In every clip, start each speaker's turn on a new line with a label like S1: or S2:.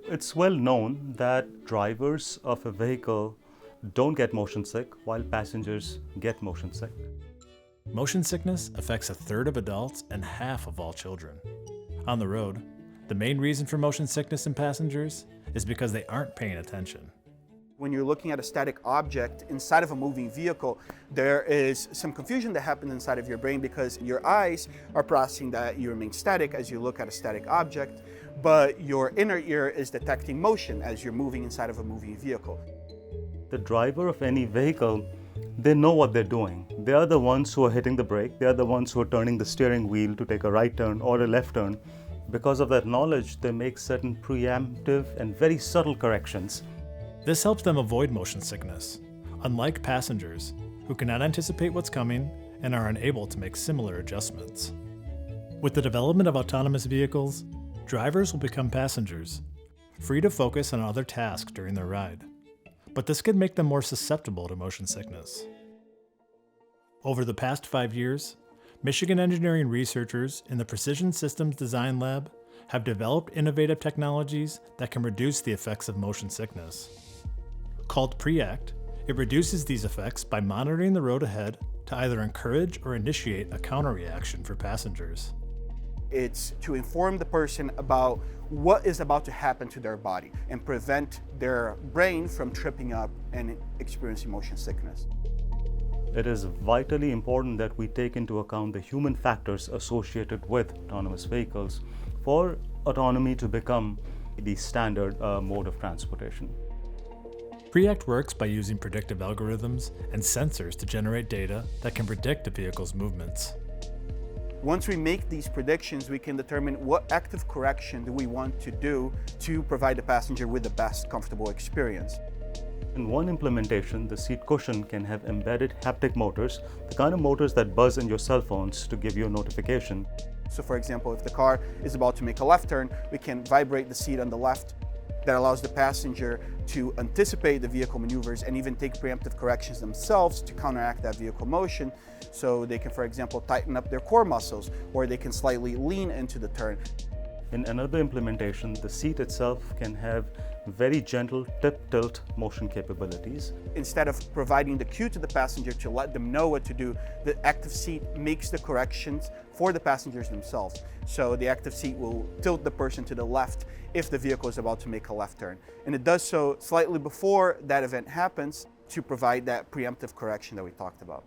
S1: It's well known that drivers of a vehicle don't get motion sick while passengers get motion sick.
S2: Motion sickness affects a third of adults and half of all children. On the road, the main reason for motion sickness in passengers is because they aren't paying attention.
S3: When you're looking at a static object inside of a moving vehicle, there is some confusion that happens inside of your brain because your eyes are processing that you remain static as you look at a static object, but your inner ear is detecting motion as you're moving inside of a moving vehicle.
S1: The driver of any vehicle, they know what they're doing. They are the ones who are hitting the brake. They are the ones who are turning the steering wheel to take a right turn or a left turn. Because of that knowledge, they make certain preemptive and very subtle corrections.
S2: This helps them avoid motion sickness, unlike passengers who cannot anticipate what's coming and are unable to make similar adjustments. With the development of autonomous vehicles, drivers will become passengers, free to focus on other tasks during their ride. But this could make them more susceptible to motion sickness. Over the past 5 years, Michigan engineering researchers in the Precision Systems Design Lab have developed innovative technologies that can reduce the effects of motion sickness. Called Preact, it reduces these effects by monitoring the road ahead to either encourage or initiate a counterreaction for passengers.
S3: It's to inform the person about what is about to happen to their body and prevent their brain from tripping up and experiencing motion sickness.
S1: It is vitally important that we take into account the human factors associated with autonomous vehicles for autonomy to become the standard mode of transportation.
S2: Preact works by using predictive algorithms and sensors to generate data that can predict a vehicle's movements.
S3: Once we make these predictions, we can determine what active correction do we want to do to provide the passenger with the best comfortable experience.
S1: In one implementation, the seat cushion can have embedded haptic motors, the kind of motors that buzz in your cell phones to give you a notification.
S3: So for example, if the car is about to make a left turn, we can vibrate the seat on the left. That allows the passenger to anticipate the vehicle maneuvers and even take preemptive corrections themselves to counteract that vehicle motion. So they can, for example, tighten up their core muscles, or they can slightly lean into the turn.
S1: In another implementation, the seat itself can have very gentle tip-tilt motion capabilities.
S3: Instead of providing the cue to the passenger to let them know what to do, the active seat makes the corrections for the passengers themselves. So the active seat will tilt the person to the left if the vehicle is about to make a left turn. And it does so slightly before that event happens to provide that preemptive correction that we talked about.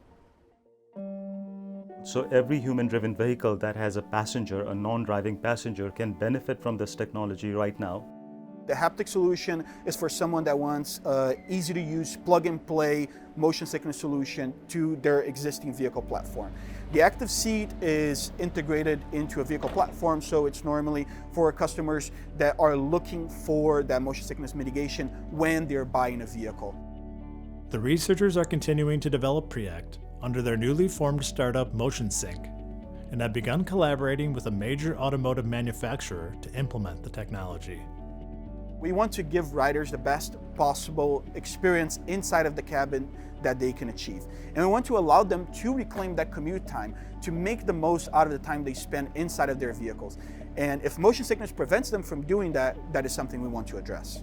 S1: So every human-driven vehicle that has a passenger, a non-driving passenger, can benefit from this technology right now.
S3: The haptic solution is for someone that wants an easy-to-use, plug-and-play motion sickness solution to their existing vehicle platform. The active seat is integrated into a vehicle platform, so it's normally for customers that are looking for that motion sickness mitigation when they're buying a vehicle.
S2: The researchers are continuing to develop Preact under their newly formed startup MotionSync, and have begun collaborating with a major automotive manufacturer to implement the technology.
S3: We want to give riders the best possible experience inside of the cabin that they can achieve. And we want to allow them to reclaim that commute time to make the most out of the time they spend inside of their vehicles. And if motion sickness prevents them from doing that, that is something we want to address.